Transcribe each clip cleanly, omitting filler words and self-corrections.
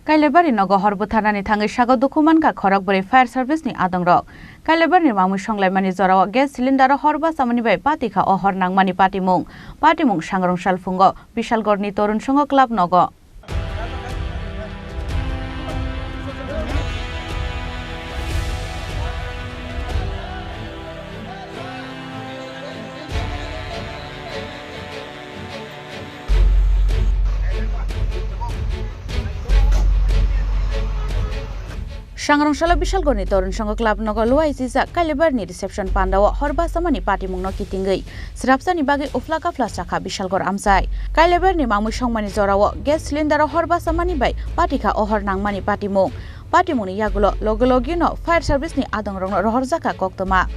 Kailaibari Nogo Butharnani Thangwi Sago Dukho Mankha Khorokbwrwi Fire Service ni Adongrok. Kailaibari ni mamui songlai jorao gas cylinder horba samani bai patikha o hornangmani patimung sangrong salfungo Bishalgor ni Torun Songo Club Nogo. Sangrong sala Bishalgor ni Torun Songo Club Nogo luai sisa Kailaibari ni reception pandawo horba samani patimung no kitingai srapsa ni bagi ufla kafla chakha Bishalgor amsai Kailaibari ni mamui songmani jorao gas cylinder horba samani bai patikha ohor nangmani patimung ni yagulo logi no fire service ni Adongrok no rohor jaka koktoma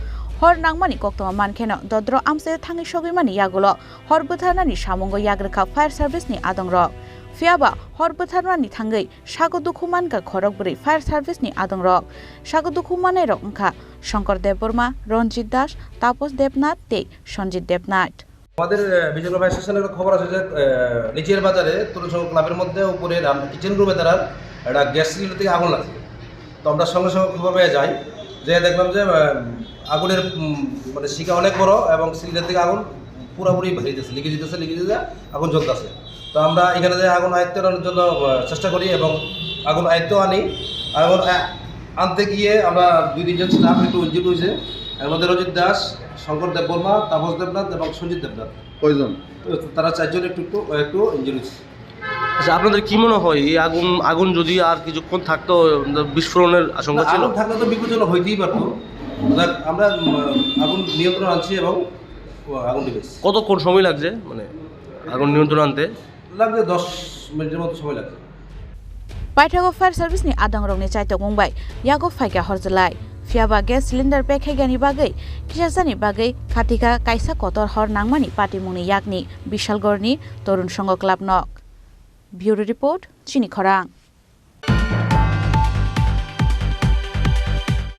hor nangmani koktoma mankheno dodro amse thangi sogimani yagulo hor Butharnani samungo yagreka fire service ni Adongrok Fiaba hor Butharnani Thangwi Sago Dukho Mankha Khorokbwrwi Fire Service ni Adongrok Sago Dukho manai rok wngkha Shankar Deborma Ranjit Das Tapos Debnath te Sanjit Debnath আমাদের বিজয় fire স্টেশনের খবর আছে যে নিচের বাজারে তরুণ সংঘ ক্লাবের মধ্যে উপরে কিচেন রুমে তারা একটা গ্যাস সিলিন্ডার থেকে আগুন লাগছে তো আমরা সঙ্গে সঙ্গে খবর পেয়ে যাই যে দেখলাম যে আগুনের মানে শিখা অনেক বড় এবং সিলিন্ডার থেকে আগুন পুরোপুরি ভেঙে লিখে আগুন জ্বলতেছে তো আমরা এখানে যে আগুন আয়ত্ত আনার জন্য চেষ্টা করি এবং আগুন আয়ত্ত আনি আগুন আনতে গিয়ে আমরা 2-3 জন স্টাফ একটু ইনজিউর হয়েছে এর মধ্যে রঞ্জিত দাস শঙ্কর দেববর্মা তাপস দেবনাথ এবং সঞ্জিত দেবনাথ কয়জন তারা 4 জন একটু ইনজিউর হয়েছে। আচ্ছা আপনাদের কি মনে হয় এই আগুন যদি আর কিছুক্ষণ থাকতো বিস্ফোরণের আশঙ্কা ছিল? আগুন থাকলে তো বিপজ্জনক হইতেই পারতো। আমরা আগুন নিয়ন্ত্রণ আনছি এবং আগুন নিভেছে। কতক্ষণ সময় লাগছে মানে আগুন নিয়ন্ত্রণ আনতে? লাগবে 10 মিনিটের মতো সময় লাগবে। Paithago Fire Service ni Adongrok ni chaitok mungbai yago faika horjalai Fiaba gas cylinder pekhaigani bagai kisasani bagai khatika kaisa kotor hor nangmani patimungni yakni Bishalgor ni Torun Songo Club Nok. Bureau Report Chini Khorang.